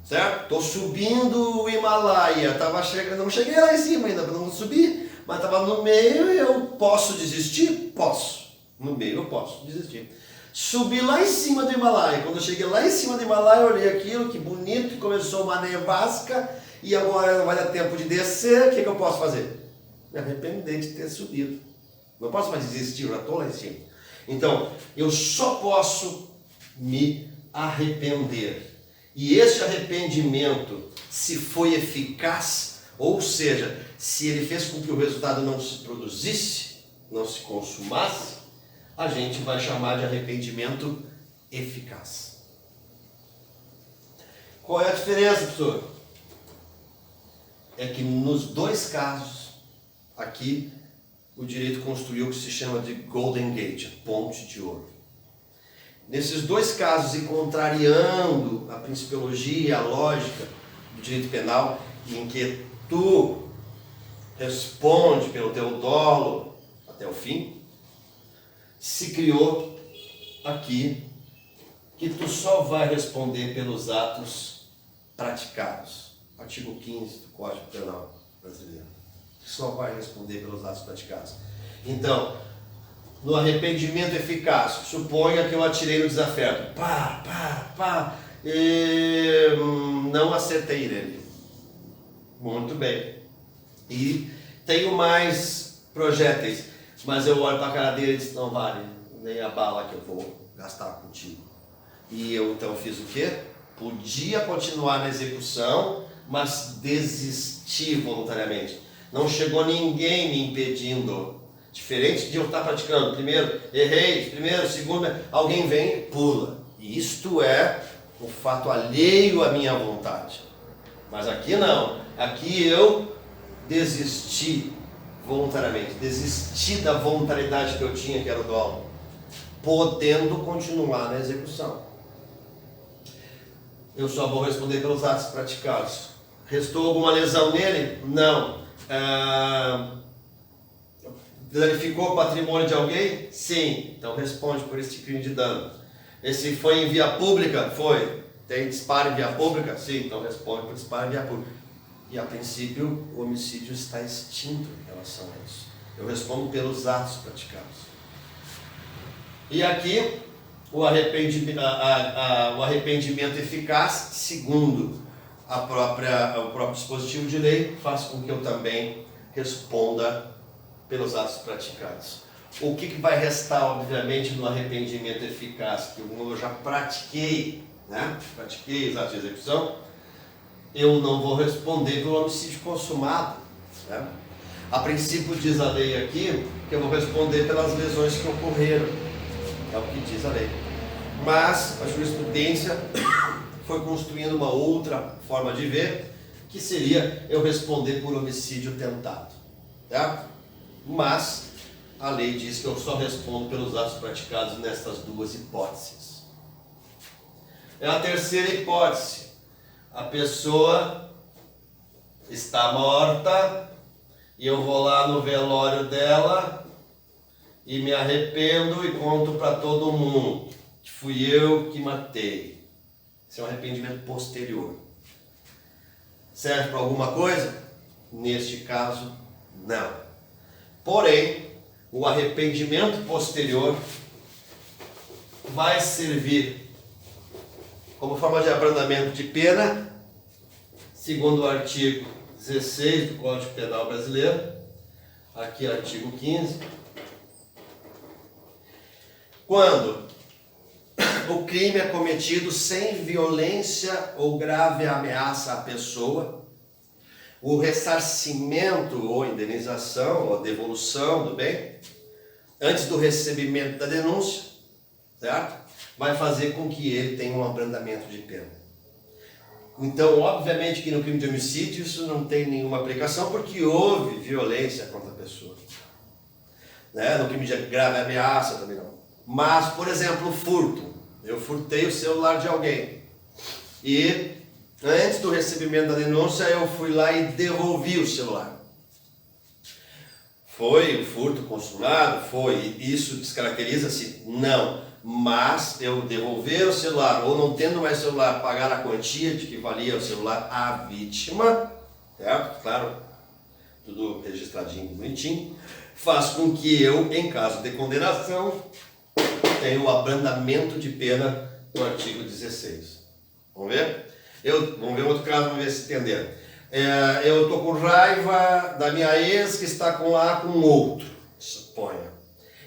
Certo? Estou subindo o Himalaia. Não cheguei lá em cima ainda, não subi. Mas estava no meio, eu posso desistir? Posso. No meio eu posso desistir. Subi lá em cima do Himalaia. Quando eu cheguei lá em cima do Himalaia, eu olhei aquilo, que bonito, começou uma nevasca, e agora não vai dar tempo de descer, o que eu posso fazer? Me arrepender de ter subido. Não posso mais desistir, eu já estou lá em cima. Então, eu só posso me arrepender. E esse arrependimento, se foi eficaz, ou seja, se ele fez com que o resultado não se produzisse, não se consumasse, a gente vai chamar de arrependimento eficaz. Qual é a diferença, professor? É que nos dois casos, aqui, o direito construiu o que se chama de Golden Gate, ponte de ouro. Nesses dois casos, e contrariando a principiologia, a lógica do direito penal, em que tu responde pelo teu dolo até o fim, se criou aqui que tu só vai responder pelos atos praticados. Artigo 15 do Código Penal brasileiro. Só vai responder pelos atos praticados. Então, no arrependimento eficaz, suponha que eu atirei no desafeto. E não acertei nele. Muito bem. E tenho mais projéteis, mas eu olho para a cara dele e disse, não vale nem a bala que eu vou gastar contigo. E eu então fiz o quê? Podia continuar na execução, mas desisti voluntariamente. Não chegou ninguém me impedindo. Diferente de eu estar praticando. Primeiro, errei. Primeiro, segundo, alguém vem e pula. E isto é um fato alheio à minha vontade. Mas aqui não. Aqui eu desisti voluntariamente. Desisti da voluntariedade que eu tinha, que era o dolo. Podendo continuar na execução. Eu só vou responder pelos atos praticados. Restou alguma lesão nele? Não. Danificou o patrimônio de alguém? Sim. Então responde por esse crime de dano. Esse foi em via pública? Foi. Tem disparo em via pública? Sim. Então responde por disparo em via pública. E a princípio o homicídio está extinto em relação a isso. Eu respondo pelos atos praticados. E aqui o arrependimento eficaz, segundo o próprio dispositivo de lei, faz com que eu também responda pelos atos praticados. O que vai restar, obviamente, no arrependimento eficaz? Que eu já pratiquei, né? Pratiquei os atos de execução, eu não vou responder pelo homicídio consumado, né? A princípio diz a lei aqui que eu vou responder pelas lesões que ocorreram, é o que diz a lei. Mas a jurisprudência foi construindo uma outra forma de ver, que seria eu responder por homicídio tentado, tá? Mas a lei diz que eu só respondo pelos atos praticados nestas duas hipóteses. É a terceira hipótese. A pessoa está morta e eu vou lá no velório dela e me arrependo e conto para todo mundo que fui eu que matei. Esse é um arrependimento posterior. Serve para alguma coisa? Neste caso, não. Porém, o arrependimento posterior vai servir como forma de abrandamento de pena, segundo o artigo 16 do Código Penal Brasileiro, aqui artigo 15, quando o crime é cometido sem violência ou grave ameaça à pessoa, o ressarcimento ou indenização ou devolução do bem, antes do recebimento da denúncia, certo? Vai fazer com que ele tenha um abrandamento de pena. Então, obviamente que no crime de homicídio isso não tem nenhuma aplicação, porque houve violência contra a pessoa. Né? No crime de grave ameaça também não. Mas, por exemplo, furto. Eu furtei o celular de alguém. E antes do recebimento da denúncia, eu fui lá e devolvi o celular. Foi o furto consumado? Foi. Isso descaracteriza-se? Não. Mas eu devolver o celular, ou não tendo mais celular, pagar a quantia de que valia o celular à vítima, certo? Claro, tudo registradinho, bonitinho, faz com que eu, em caso de condenação, tenha o abrandamento de pena do artigo 16. Vamos ver? Vamos ver outro caso, vamos ver se entenderam. Eu estou com raiva da minha ex que está com outro, suponha.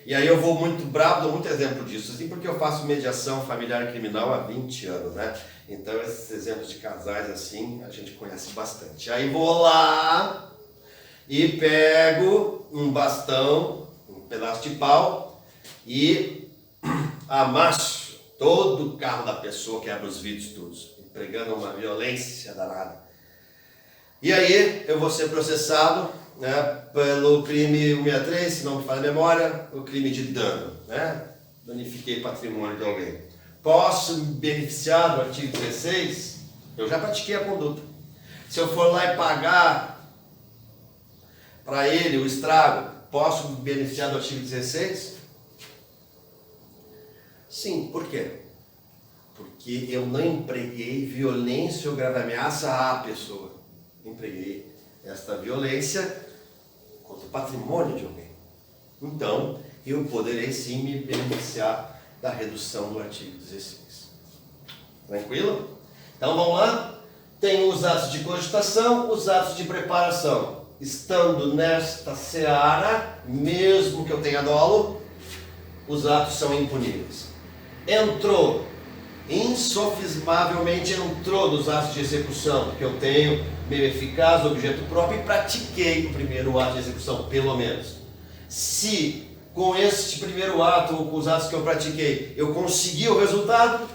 E aí eu vou muito bravo, dou muito exemplo disso, assim, porque eu faço mediação familiar e criminal há 20 anos, né? Então esses exemplos de casais assim, a gente conhece bastante. Aí vou lá e pego um bastão, um pedaço de pau e amasso todo o carro da pessoa, quebra os vidros todos, empregando uma violência danada. E aí eu vou ser processado, né, pelo crime 163, se não me falha a memória, o crime de dano, né? Danifiquei patrimônio de alguém. Posso me beneficiar do artigo 16? Eu já pratiquei a conduta. Se eu for lá e pagar para ele o estrago, posso me beneficiar do artigo 16? Sim, por quê? Porque eu não empreguei violência ou grave ameaça à pessoa. Empreguei esta violência contra o patrimônio de alguém. Então, eu poderei sim me beneficiar da redução do artigo 16. Tranquilo? Então vamos lá? Tem os atos de cogitação, os atos de preparação. Estando nesta seara, mesmo que eu tenha dolo, os atos são impuníveis. Entrou, insofismavelmente entrou nos atos de execução, porque eu tenho meio eficaz, objeto próprio, e pratiquei o primeiro ato de execução, pelo menos. Se com este primeiro ato, ou com os atos que eu pratiquei, eu consegui o resultado,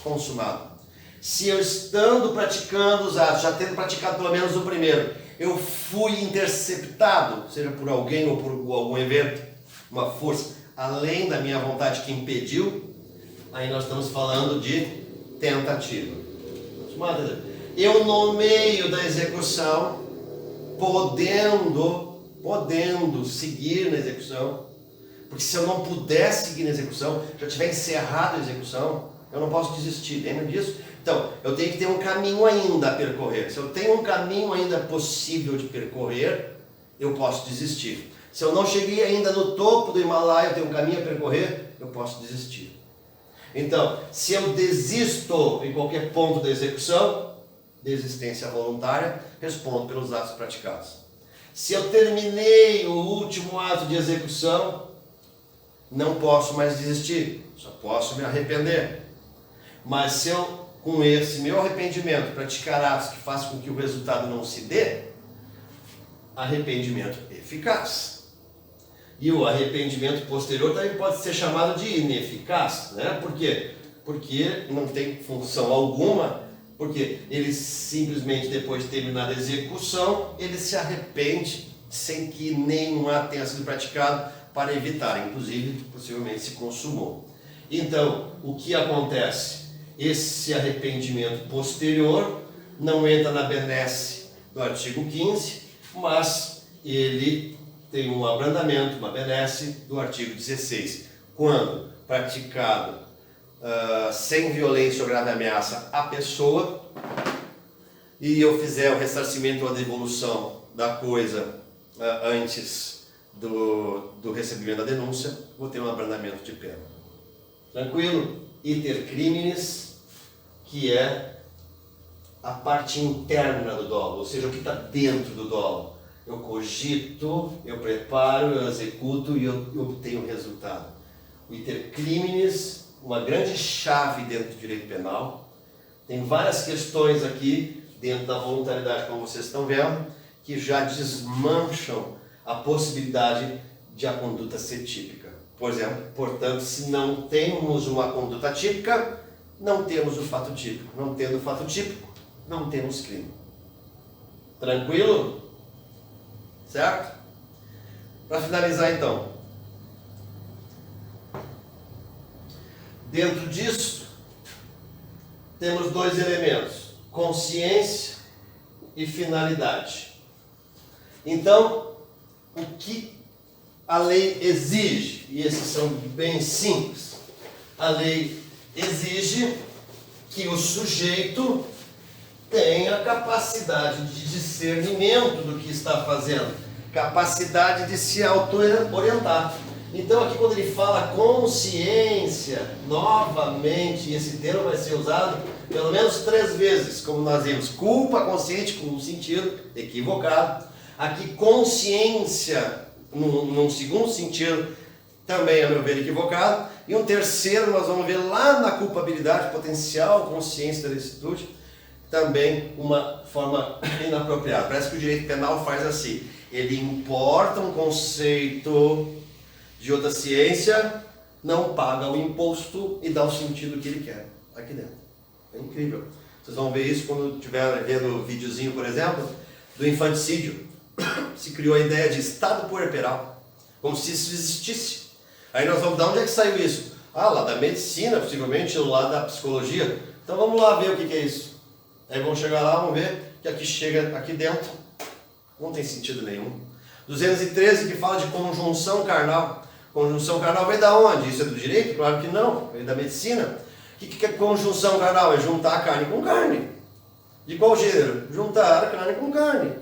consumado. Se eu estando praticando os atos, já tendo praticado pelo menos o primeiro, eu fui interceptado, seja por alguém ou por algum evento, uma força, além da minha vontade que impediu, aí nós estamos falando de tentativa. Eu no meio da execução, podendo seguir na execução, porque se eu não puder seguir na execução, já tiver encerrado a execução, eu não posso desistir, lembra disso? Então, eu tenho que ter um caminho ainda a percorrer. Se eu tenho um caminho ainda possível de percorrer, eu posso desistir. Se eu não cheguei ainda no topo do Himalaia, eu tenho um caminho a percorrer, eu posso desistir. Então, se eu desisto em qualquer ponto da execução, desistência voluntária, respondo pelos atos praticados. Se eu terminei o último ato de execução, não posso mais desistir, só posso me arrepender. Mas se eu, com esse meu arrependimento, praticar atos que façam com que o resultado não se dê, arrependimento eficaz. E o arrependimento posterior também pode ser chamado de ineficaz, né? Por quê? Porque não tem função alguma, porque ele simplesmente, depois de terminar a execução, ele se arrepende sem que nenhum ato tenha sido praticado para evitar, inclusive, possivelmente se consumou. Então, o que acontece? Esse arrependimento posterior não entra na benesse do artigo 15, mas ele tem um abrandamento, uma benesse do artigo 16. Quando praticado sem violência ou grave ameaça à pessoa, e eu fizer o ressarcimento ou a devolução da coisa antes do recebimento da denúncia, vou ter um abrandamento de pena. Tranquilo? Iter criminis, que é a parte interna do dolo, ou seja, o que está dentro do dolo. Eu cogito, eu preparo, eu executo e eu obtenho o resultado. O iter criminis, uma grande chave dentro do direito penal. Tem várias questões aqui dentro da voluntariedade, como vocês estão vendo, que já desmancham a possibilidade de a conduta ser típica. Por exemplo, portanto, se não temos uma conduta típica, não temos o fato típico. Não tendo o fato típico, não temos crime. Tranquilo? Certo? Para finalizar então, dentro disso, temos dois elementos, consciência e finalidade. Então, o que a lei exige, e esses são bem simples, a lei exige que o sujeito tenha capacidade de discernimento do que está fazendo, capacidade de se auto-orientar. Então aqui quando ele fala consciência, novamente esse termo vai ser usado pelo menos 3 vezes, como nós vimos, culpa consciente com um sentido equivocado, aqui consciência num segundo sentido, também a meu ver equivocado, e um terceiro nós vamos ver lá na culpabilidade potencial, consciência da licitude, também uma forma inapropriada. Parece que o direito penal faz assim, ele importa um conceito de outra ciência, não paga o imposto e dá o sentido que ele quer aqui dentro. É incrível. Vocês vão ver isso quando estiver vendo o videozinho, por exemplo, do infanticídio. Se criou a ideia de estado puerperal, como se isso existisse. Aí nós vamos, de onde é que saiu isso? Ah, lá da medicina, possivelmente, ou lá da psicologia. Então vamos lá ver o que é isso. Aí vamos chegar lá, vamos ver que aqui chega aqui dentro, não tem sentido nenhum. 213 que fala de conjunção carnal. Conjunção carnal vem da onde? Isso é do direito? Claro que não, vem da medicina. O que é conjunção carnal? É juntar carne com carne. De qual gênero? Juntar carne com carne.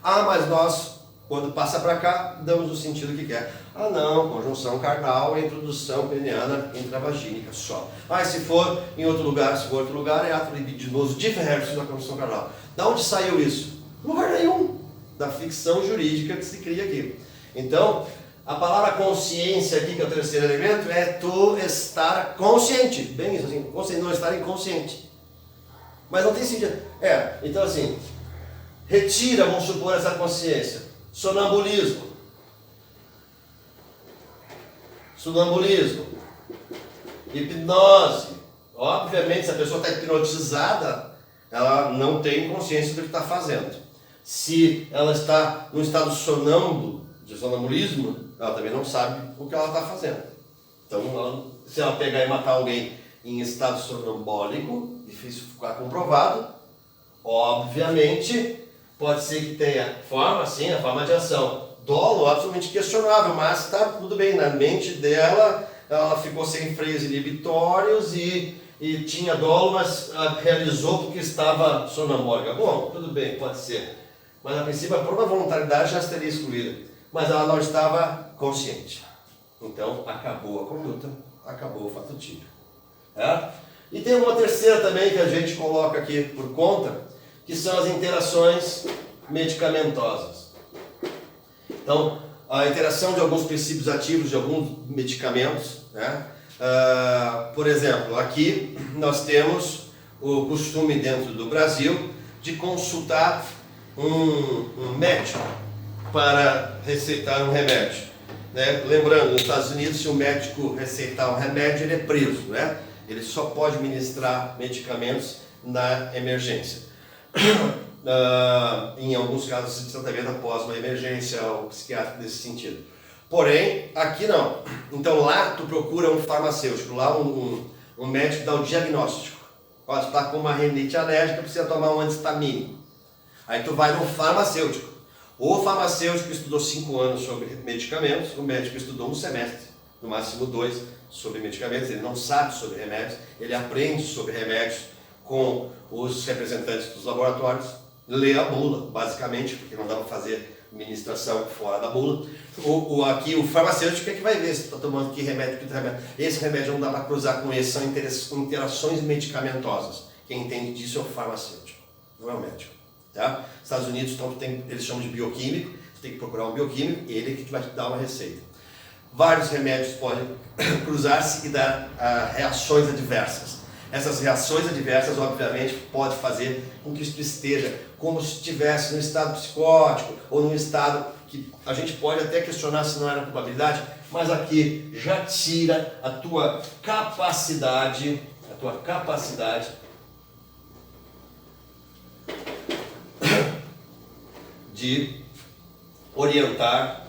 Ah, mas nós, quando passa para cá, damos o sentido que quer. Ah não, conjunção carnal é introdução peniana intravagínica só. Ah, se for em outro lugar, é ato libidinoso diverso da conjunção carnal. Da onde saiu isso? Lugar nenhum. Da ficção jurídica que se cria aqui. Então, a palavra consciência aqui, que é o terceiro elemento, é tu estar consciente. Bem isso, assim, não estar inconsciente. Mas não tem sentido. Então assim, retira, vamos supor, essa consciência. Sonambulismo. Hipnose. Obviamente, se a pessoa está hipnotizada, ela não tem consciência do que está fazendo. Se ela está no estado sonâmbulo, de sonambulismo, ela também não sabe o que ela está fazendo. Então, se ela pegar e matar alguém em estado sonambólico, difícil ficar comprovado, obviamente, pode ser que tenha forma, sim, a forma de ação. Dolo absolutamente questionável, mas está tudo bem, na mente dela, ela ficou sem freios inibitórios e e tinha dolo, mas realizou porque estava sonambólica. Bom, tudo bem, pode ser. Mas a princípio a própria voluntariedade já estaria excluída. Mas ela não estava consciente. Então acabou a conduta, acabou o fato típico. É? E tem uma terceira também que a gente coloca aqui por conta, que são as interações medicamentosas. Então, a interação de alguns princípios ativos de alguns medicamentos, né? Por exemplo, aqui nós temos o costume dentro do Brasil de consultar um médico para receitar um remédio, né? Lembrando, nos Estados Unidos, se o médico receitar um remédio, ele é preso, né? Ele só pode ministrar medicamentos na emergência. Em alguns casos de tratamento após uma emergência ou psiquiátrica nesse sentido. Porém, aqui não. Então lá tu procura um farmacêutico, lá um médico dá o diagnóstico. Pode estar com uma rinite alérgica, precisa tomar um antistamínico. Aí tu vai no farmacêutico. O farmacêutico estudou 5 anos sobre medicamentos, o médico estudou um semestre, no máximo 2, sobre medicamentos. Ele não sabe sobre remédios, ele aprende sobre remédios com os representantes dos laboratórios, lê a bula, basicamente, porque não dá para fazer administração fora da bula. Aqui o farmacêutico é que vai ver se está tomando que remédio, que remédio. Esse remédio não dá para cruzar com esse, são interações medicamentosas. Quem entende disso é o farmacêutico, não é o médico. Tá? Estados Unidos, então, eles chamam de bioquímico, você tem que procurar um bioquímico, ele é que vai te dar uma receita. Vários remédios podem cruzar-se e dar reações adversas. Essas reações adversas, obviamente, podem fazer com que isso esteja como se estivesse no estado psicótico ou num estado que a gente pode até questionar se não era culpabilidade, mas aqui já tira a tua capacidade de orientar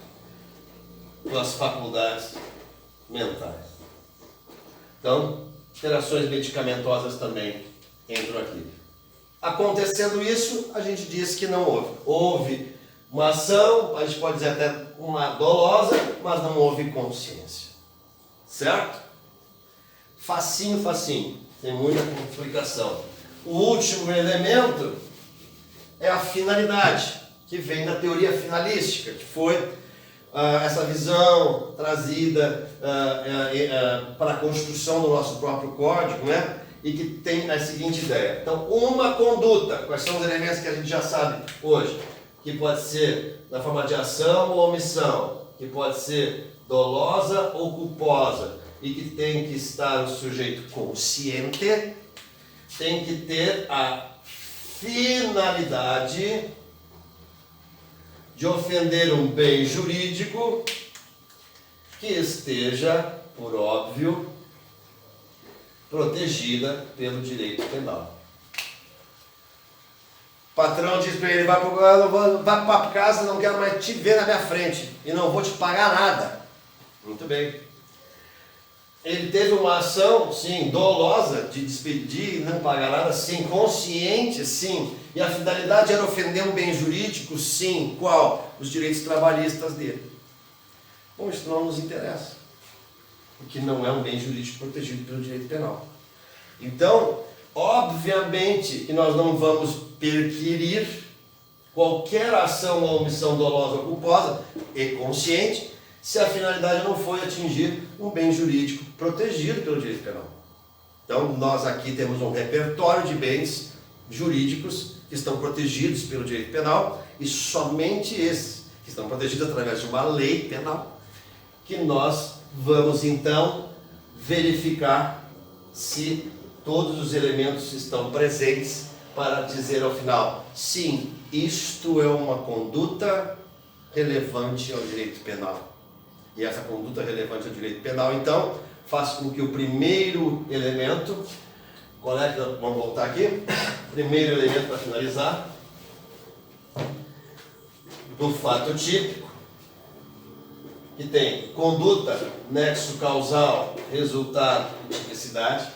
tuas faculdades mentais. Então, interações medicamentosas também entram aqui. Acontecendo isso, a gente diz que não houve. Houve uma ação, a gente pode dizer até uma dolosa, mas não houve consciência. Certo? Facinho, facinho. Tem muita complicação. O último elemento é a finalidade, que vem da teoria finalística, que foi essa visão trazida para a construção do nosso próprio código, né? E que tem a seguinte ideia. Então, uma conduta, quais são os elementos que a gente já sabe hoje? Que pode ser na forma de ação ou omissão, que pode ser dolosa ou culposa, e que tem que estar o sujeito consciente, tem que ter a finalidade de ofender um bem jurídico que esteja, por óbvio, protegida pelo direito penal. O patrão diz para ele, vai para casa, não quero mais te ver na minha frente e não vou te pagar nada. Muito bem. Ele teve uma ação, sim, dolosa, de despedir e não pagar nada, sim, consciente, sim. E a finalidade era ofender um bem jurídico, sim. Qual? Os direitos trabalhistas dele. Bom, isso não nos interessa, porque não é um bem jurídico protegido pelo direito penal. Então, obviamente que nós não vamos perquirir qualquer ação ou omissão dolosa ou culposa e consciente, se a finalidade não foi atingir um bem jurídico protegido pelo direito penal. Então, nós aqui temos um repertório de bens jurídicos que estão protegidos pelo direito penal, e somente esses que estão protegidos através de uma lei penal, que nós vamos então verificar se todos os elementos estão presentes para dizer ao final, sim, isto é uma conduta relevante ao direito penal. E essa conduta relevante ao direito penal, então, faz com que o primeiro elemento, vamos voltar aqui, primeiro elemento para finalizar, do fato típico, que tem conduta, nexo causal, resultado e tipicidade,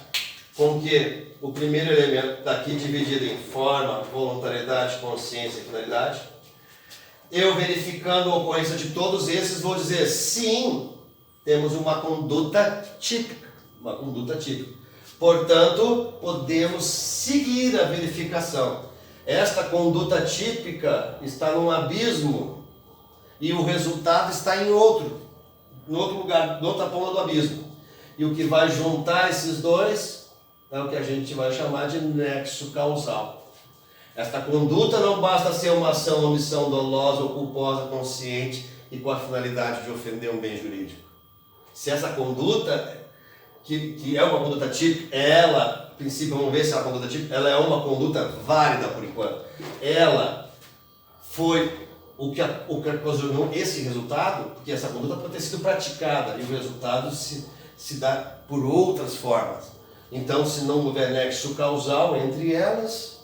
com que o primeiro elemento está aqui dividido em forma, voluntariedade, consciência e finalidade. Eu, verificando a ocorrência de todos esses, vou dizer, sim, temos uma conduta típica. Uma conduta típica. Portanto, podemos seguir a verificação. Esta conduta típica está num abismo e o resultado está em outro lugar, na outra ponta do abismo. E o que vai juntar esses dois é o que a gente vai chamar de nexo causal. Esta conduta não basta ser uma ação ou omissão dolosa ou culposa, consciente e com a finalidade de ofender um bem jurídico. Se essa conduta, que é uma conduta típica, ela, a princípio, vamos ver se é uma conduta típica, ela é uma conduta válida por enquanto. Ela foi o que ocasionou esse resultado, porque essa conduta pode ter sido praticada e o resultado se dá por outras formas. Então, se não houver nexo causal entre elas,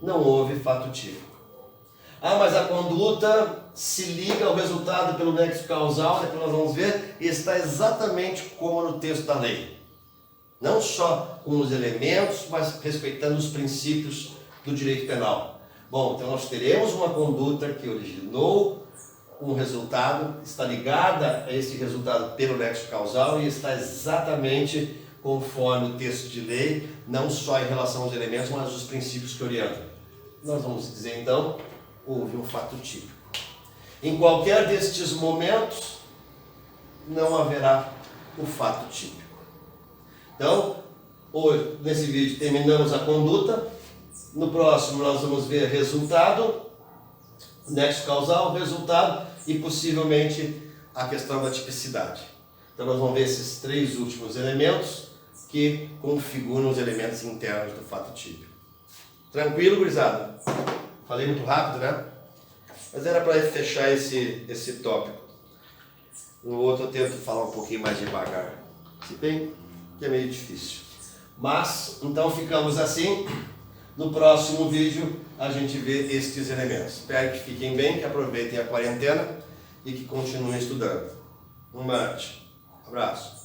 não houve fato típico. Ah, mas a conduta se liga ao resultado pelo nexo causal, depois nós vamos ver, e está exatamente como no texto da lei. Não só com os elementos, mas respeitando os princípios do direito penal. Bom, então nós teremos uma conduta que originou um resultado, está ligada a esse resultado pelo nexo causal e está exatamente conforme o texto de lei, não só em relação aos elementos, mas os princípios que orientam. Nós vamos dizer então, houve um fato típico. Em qualquer destes momentos, não haverá o fato típico. Então, hoje, nesse vídeo, terminamos a conduta. No próximo, nós vamos ver resultado, nexo causal, resultado e possivelmente a questão da tipicidade. Então, nós vamos ver esses três últimos elementos que configuram os elementos internos do fato típico. Tranquilo, gurizada? Falei muito rápido, né? Mas era para fechar esse tópico. No outro eu tento falar um pouquinho mais devagar. Se bem que é meio difícil. Mas, então ficamos assim. No próximo vídeo a gente vê estes elementos. Espero que fiquem bem, que aproveitem a quarentena e que continuem estudando. Um abraço.